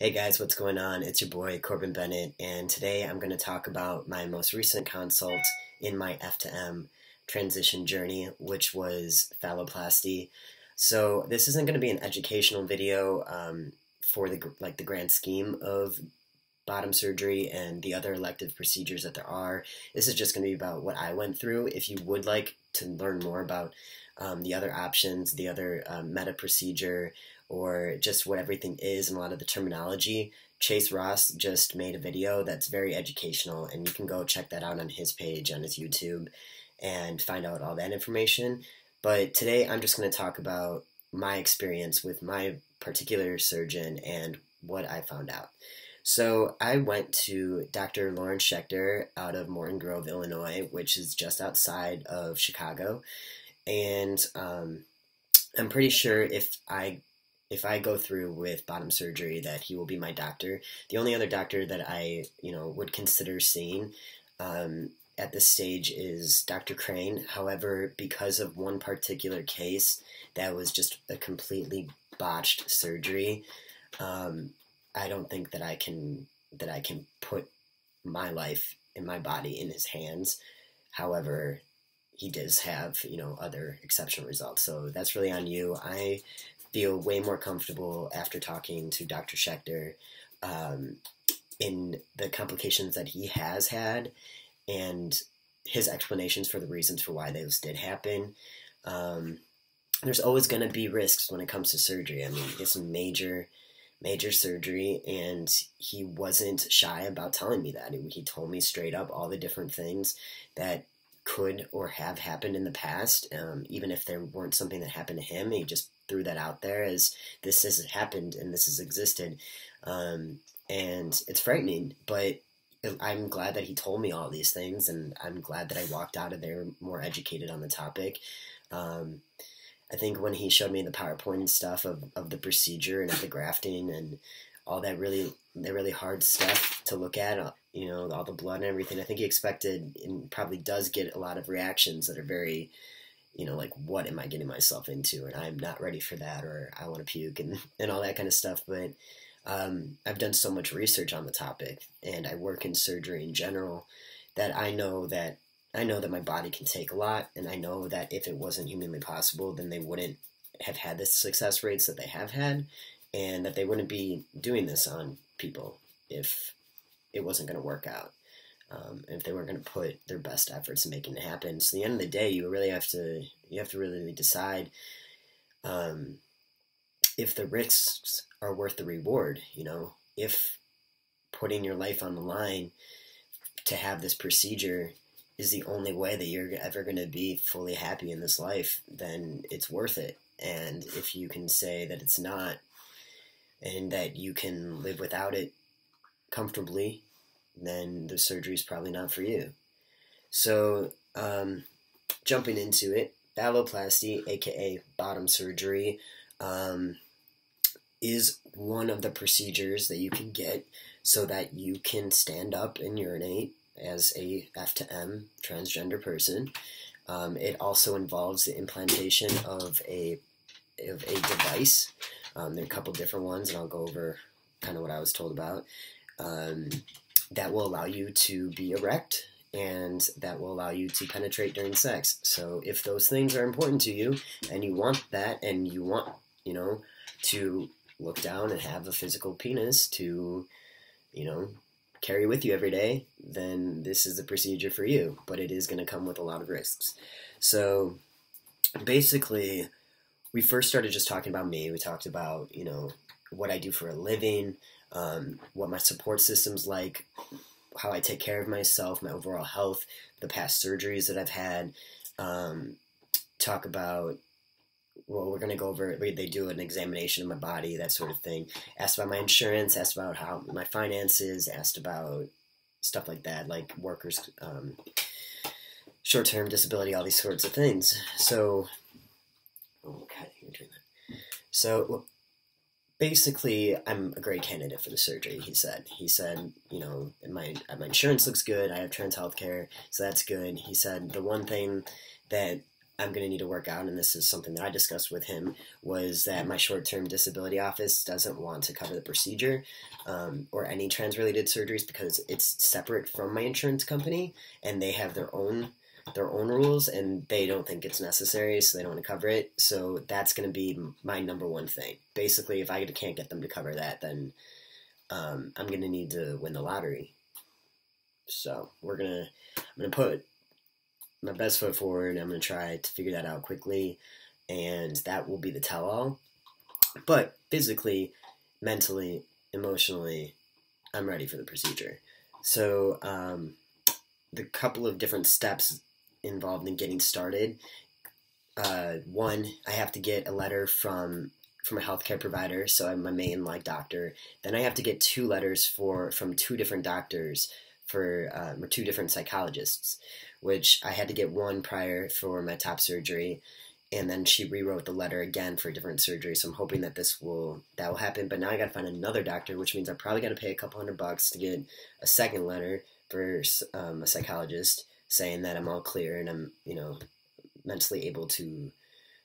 Hey guys, what's going on? It's your boy Corbin Bennett, and today I'm going to talk about my most recent consult in my F to M transition journey, which was phalloplasty. So this isn't going to be an educational video for the grand scheme of bottom surgery and the other elective procedures that there are. This is just going to be about what I went through. If you would like to learn more about the other options, the other meta procedure, or just what everything is and a lot of the terminology, Chase Ross just made a video that's very educational, and you can go check that out on his page on his YouTube and find out all that information. But today I'm just going to talk about my experience with my particular surgeon and what I found out. So I went to Dr. Lauren Schechter out of Morton Grove, Illinois, which is just outside of Chicago. And I'm pretty sure if I go through with bottom surgery that he will be my doctor. The only other doctor that I would consider seeing at this stage is Dr. Crane. However, because of one particular case that was just a completely botched surgery, I don't think that I can put my life and my body in his hands. However, he does have other exceptional results, so that's really on you. I feel way more comfortable after talking to Dr. Schechter in the complications that he has had and his explanations for the reasons for why those did happen. There's always going to be risks when it comes to surgery. I mean, it's a major surgery, and he wasn't shy about telling me that. He told me straight up all the different things that could or have happened in the past, even if there weren't something that happened to him. He just threw that out there as this has happened and this has existed, and it's frightening, but I'm glad that he told me all these things, and I'm glad that I walked out of there more educated on the topic. I think when he showed me the PowerPoint and stuff of the procedure and of the grafting and all that really hard stuff to look at, all the blood and everything, I think he expected and probably does get a lot of reactions that are very, like, what am I getting myself into? And I'm not ready for that, or I want to puke and all that kind of stuff. But I've done so much research on the topic, and I work in surgery in general, that I know that my body can take a lot, and I know that if it wasn't humanly possible, then they wouldn't have had the success rates that they have had, and that they wouldn't be doing this on people if it wasn't going to work out, and if they weren't going to put their best efforts in making it happen. So at the end of the day, you have to really decide if the risks are worth the reward. If putting your life on the line to have this procedure is the only way that you're ever going to be fully happy in this life, then it's worth it. And if you can say that it's not, and that you can live without it comfortably, then the surgery is probably not for you. So, jumping into it, phalloplasty, aka bottom surgery, is one of the procedures that you can get so that you can stand up and urinate as a F to M transgender person. It also involves the implantation of a device. There are a couple different ones, and I'll go over kind of what I was told about, that will allow you to be erect, and that will allow you to penetrate during sex. So if those things are important to you, and you want that, and you want, to look down and have a physical penis to, carry with you every day, then this is the procedure for you. But it is going to come with a lot of risks. So basically, we first started just talking about me. We talked about, what I do for a living, what my support system's like, how I take care of myself, my overall health, the past surgeries that I've had. Talk about, we're going to go over, they do an examination of my body, that sort of thing. Asked about my insurance, asked about how my finances, asked about stuff like that, like workers, short-term disability, all these sorts of things. So, oh God, you're doing that. So basically, I'm a great candidate for the surgery, he said. He said, my insurance looks good, I have trans health care, so that's good. He said the one thing that I'm going to need to work out, and this is something that I discussed with him, was that my short-term disability office doesn't want to cover the procedure or any trans-related surgeries because it's separate from my insurance company, and they have their own rules, and they don't think it's necessary, so they don't want to cover it. So that's going to be my number one thing. Basically, if I can't get them to cover that, then I'm going to need to win the lottery. So I'm going to put my best foot forward, and I'm going to try to figure that out quickly, and that will be the tell-all. But physically, mentally, emotionally, I'm ready for the procedure. So the couple of different steps involved in getting started. One, I have to get a letter from a healthcare provider, so I'm my main doctor. Then I have to get 2 letters from 2 different doctors or 2 different psychologists, which I had to get one prior for my top surgery, and then she rewrote the letter again for a different surgery. So I'm hoping that that will happen. But now I got to find another doctor, which means I probably got to pay a couple $100 to get a second letter for a psychologist saying that I'm all clear and I'm mentally able to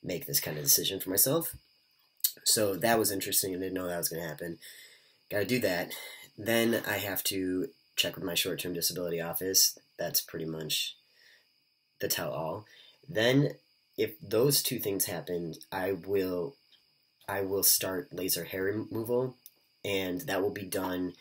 make this kind of decision for myself. So that was interesting. I didn't know that was going to happen. Got to do that. Then I have to check with my short-term disability office. That's pretty much the tell-all. Then, if those 2 things happen, I will start laser hair removal, and that will be done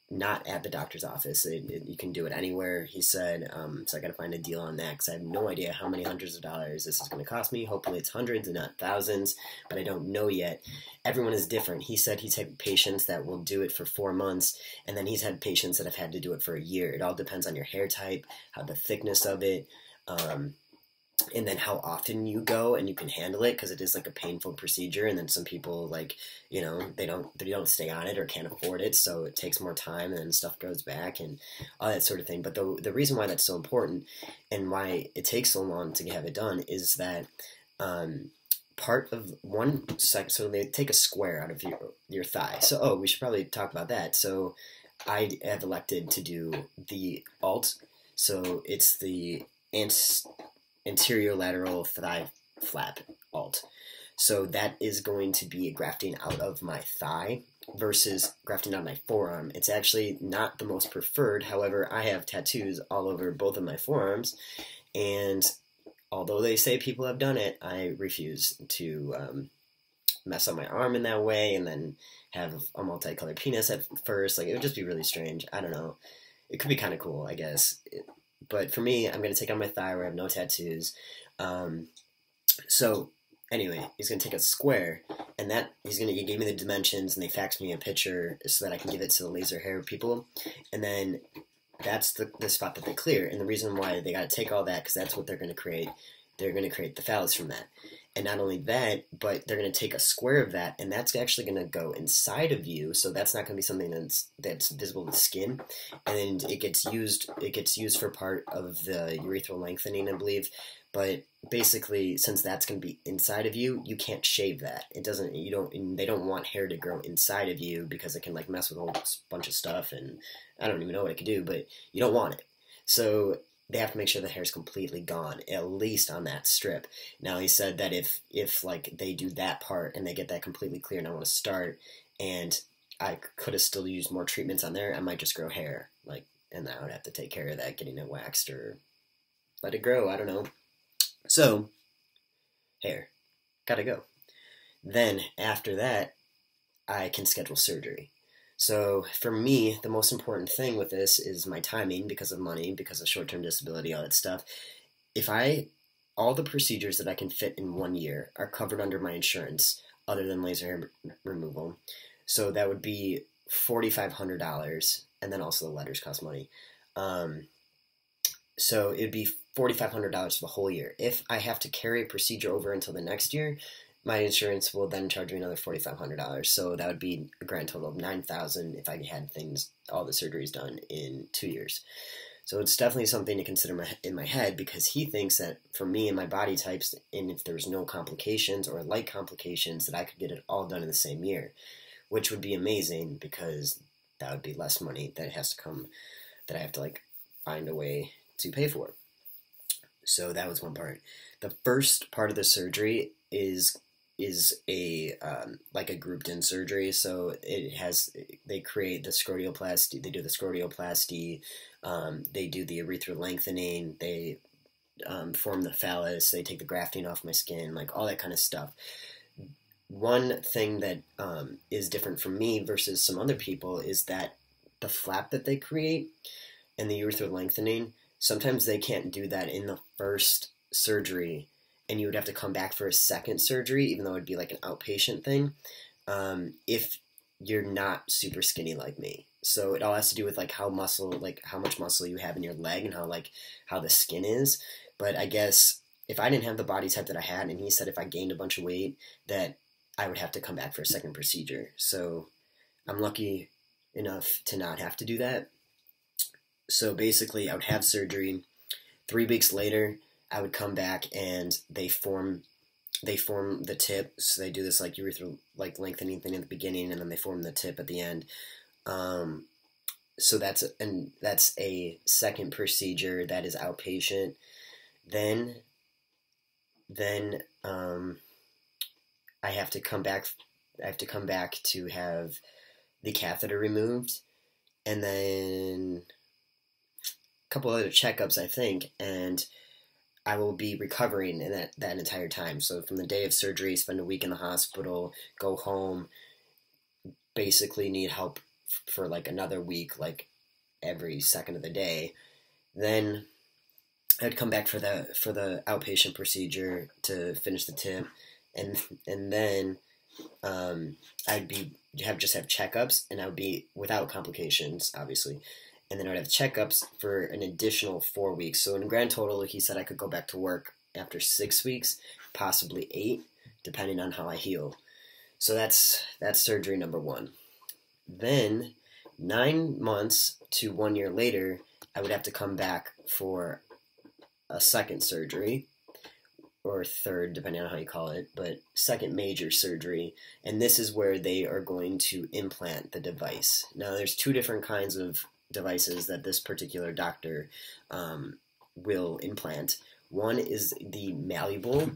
not at the doctor's office. You can do it anywhere, he said. So I got to find a deal on that because I have no idea how many hundreds of dollars this is going to cost me. Hopefully it's hundreds and not thousands, but I don't know yet. Everyone is different. He said he's had patients that will do it for 4 months, and then he's had patients that have had to do it for a year. It all depends on your hair type, how the thickness of it, and then how often you go and you can handle it, because it is like a painful procedure. And then some people they don't stay on it or can't afford it, so it takes more time and then stuff goes back and all that sort of thing. But the reason why that's so important and why it takes so long to have it done is that part of so they take a square out of your thigh. So we should probably talk about that. So I have elected to do the alt. So it's the anterior lateral thigh flap alt. So that is going to be grafting out of my thigh versus grafting out my forearm. It's actually not the most preferred. However, I have tattoos all over both of my forearms, and although they say people have done it, I refuse to mess up my arm in that way and then have a multicolored penis at first. It would just be really strange. I don't know. It could be kind of cool, I guess. But for me, I'm going to take on my thigh where I have no tattoos. So anyway, he's going to take a square, and he gave me the dimensions, and they faxed me a picture so that I can give it to the laser hair people. And then that's the spot that they clear. And the reason why they got to take all that, because that's what they're going to create. They're going to create the phallus from that. And not only that, but they're going to take a square of that, and that's actually going to go inside of you. So that's not going to be something that's visible to the skin. And it gets used for part of the urethral lengthening, I believe. But basically, since that's going to be inside of you, you can't shave that. They don't want hair to grow inside of you because it can mess with a whole bunch of stuff, and I don't even know what it could do, but you don't want it. So they have to make sure the hair is completely gone, at least on that strip. Now, he said that if they do that part and they get that completely clear and I want to start, and I could have still used more treatments on there, I might just grow hair, and I would have to take care of that, getting it waxed or let it grow, I don't know. So, hair. Gotta go. Then, after that, I can schedule surgery. So for me, the most important thing with this is my timing, because of money, because of short-term disability, all that stuff. All the procedures that I can fit in 1 year are covered under my insurance, other than laser hair removal. So that would be $4,500, and then also the letters cost money. So it'd be $4,500 for the whole year. If I have to carry a procedure over until the next year, my insurance will then charge me another $4,500. So that would be a grand total of $9,000 if I had all the surgeries done in 2 years. So it's definitely something to consider in my head, because he thinks that for me and my body types, and if there's no complications or light complications, that I could get it all done in the same year, which would be amazing, because that would be less money that has to come, that I have to find a way to pay for. So that was one part. The first part of the surgery is a like a grouped in surgery. So they create the scrotioplasty. They do the scrotioplasty. They do the urethral lengthening. They form the phallus. They take the grafting off my skin, like all that kind of stuff. One thing that is different from me versus some other people is that the flap that they create and the urethral lengthening, sometimes they can't do that in the first surgery, and you would have to come back for a second surgery, even though it'd be like an outpatient thing, if you're not super skinny like me. So it all has to do with like how much muscle you have in your leg and how the skin is. But I guess if I didn't have the body type that I had, and he said if I gained a bunch of weight that I would have to come back for a second procedure. So I'm lucky enough to not have to do that. So basically I would have surgery. 3 weeks later, I would come back and they form the tip. So they do this like urethral like lengthening thing at the beginning, and then they form the tip at the end. So that's a second procedure that is outpatient. Then I have to come back. I have to come back to have the catheter removed, and then a couple other checkups, I think, and I will be recovering in that entire time. So from the day of surgery, spend a week in the hospital, go home, basically need help for like another week, like every second of the day. Then I'd come back for the outpatient procedure to finish the tip, and then I'd just have checkups, and I would be without complications, obviously. And then I would have checkups for an additional 4 weeks. So in grand total, he said I could go back to work after 6 weeks, possibly 8, depending on how I heal. So that's surgery number 1. Then 9 months to 1 year later, I would have to come back for a second surgery, or third, depending on how you call it, but second major surgery. And this is where they are going to implant the device. Now there's 2 different kinds of devices that this particular doctor will implant. One is the malleable,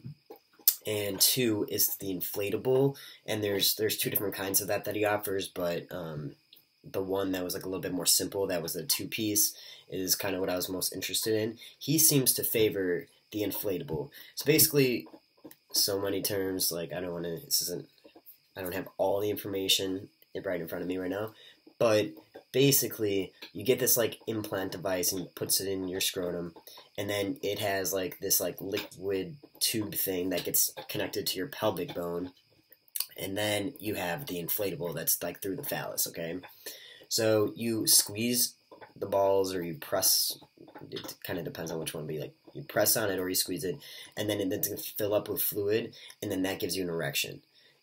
and 2 is the inflatable. And there's 2 different kinds of that he offers, but the one that was like a little bit more simple, that was a 2-piece, is kind of what I was most interested in. He seems to favor the inflatable. So basically, so many terms, like I don't have all the information right in front of me right now, but basically you get this like implant device and puts it in your scrotum, and then it has like this like liquid tube thing that gets connected to your pelvic bone, and then you have the inflatable that's like through the phallus, okay? So you squeeze the balls, or you press, it kind of depends on which one, but you press on it or you squeeze it, and then it's going to fill up with fluid, and then that gives you an erection.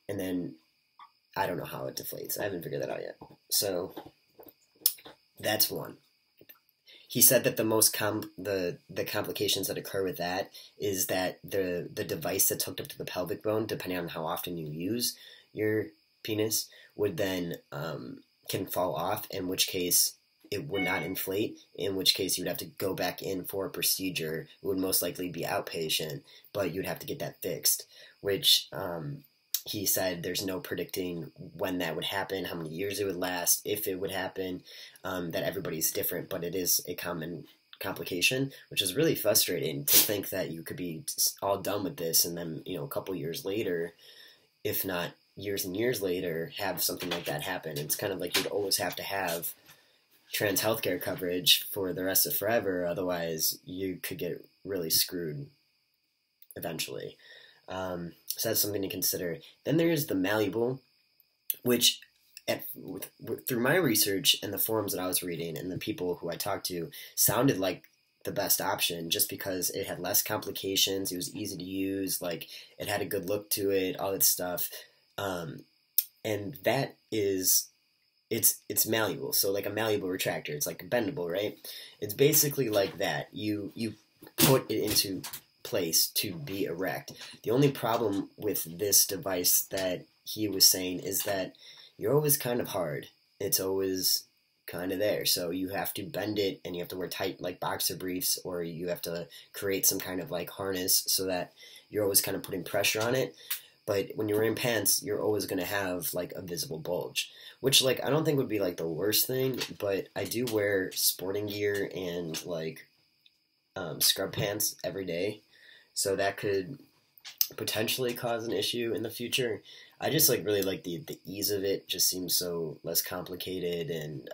And then I don't know how it deflates. I haven't figured that out yet. So that's one. He said that the complications that occur with that is that the device that's hooked up to the pelvic bone, depending on how often you use your penis, would then can fall off, in which case it would not inflate, in which case you would have to go back in for a procedure. It would most likely be outpatient, but you'd have to get that fixed, which he said there's no predicting when that would happen, how many years it would last, if it would happen, that everybody's different, but it is a common complication, which is really frustrating to think that you could be all done with this, and then, a couple years later, if not years and years later, have something like that happen. It's kind of like you'd always have to have trans healthcare coverage for the rest of forever, otherwise you could get really screwed eventually. So that's something to consider. Then there's the malleable, which through my research and the forums that I was reading and the people who I talked to, sounded like the best option, just because it had less complications, it was easy to use, like it had a good look to it, all that stuff. And that is, it's malleable. So like a malleable retractor, it's like bendable, right? It's basically like that. You put it into place to be erect. The only problem with this device that he was saying is that you're always kind of hard. It's always kind of there. So you have to bend it, and you have to wear tight like boxer briefs, or you have to create some kind of like harness so that you're always kind of putting pressure on it. But when you're wearing pants, you're always going to have like a visible bulge, which like I don't think would be like the worst thing, but I do wear sporting gear and like scrub pants every day, so that could potentially cause an issue in the future. I just like really like the ease of it. Just seems so less complicated, and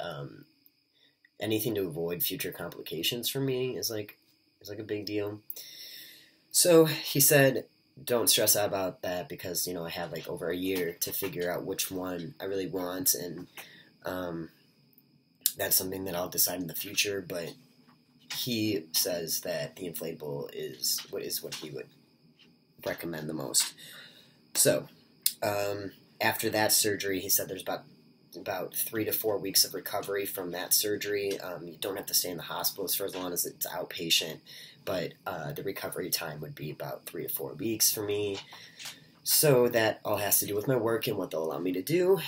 anything to avoid future complications for me is like a big deal. So he said, don't stress out about that because I have like over a year to figure out which one I really want, and um, that's something that I'll decide in the future. But he says that the inflatable is what he would recommend the most. So after that surgery, he said there's about 3 to 4 weeks of recovery from that surgery. You don't have to stay in the hospital for as long as it's outpatient, but the recovery time would be about 3 to 4 weeks for me. So that all has to do with my work and what they'll allow me to do.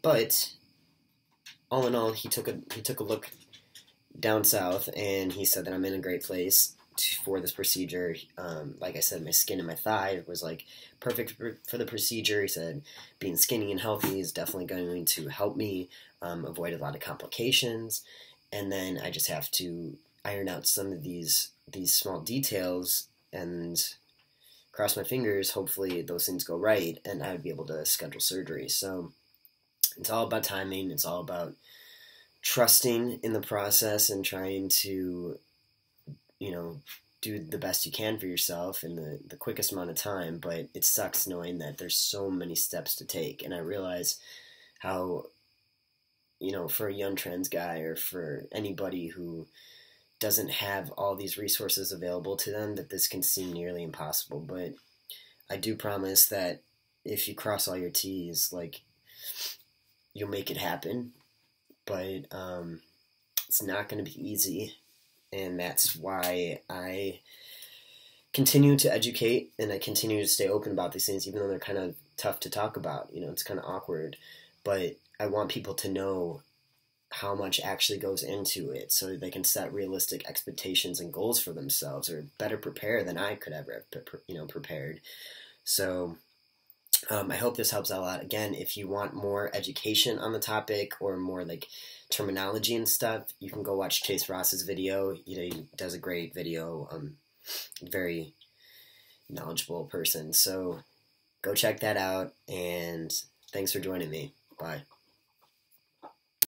But all in all, he took a look down south, and he said that I'm in a great place for this procedure. Like I said, my skin and my thigh was like perfect for the procedure. He said being skinny and healthy is definitely going to help me avoid a lot of complications, and then I just have to iron out some of these small details and cross my fingers. Hopefully those things go right, and I would be able to schedule surgery. So it's all about timing. It's all about trusting in the process and trying to do the best you can for yourself in the quickest amount of time. But it sucks knowing that there's so many steps to take, and I realize how for a young trans guy, or for anybody who doesn't have all these resources available to them, that this can seem nearly impossible. But I do promise that if you cross all your T's, like, you'll make it happen. But it's not going to be easy, and that's why I continue to educate, and I continue to stay open about these things, even though they're kind of tough to talk about. It's kind of awkward, but I want people to know how much actually goes into it, so that they can set realistic expectations and goals for themselves, or better prepare than I could ever have prepared. So I hope this helps out a lot. Again, if you want more education on the topic, or more like terminology and stuff, you can go watch Chase Ross's video. He does a great video. Very knowledgeable person. So go check that out, and thanks for joining me. Bye.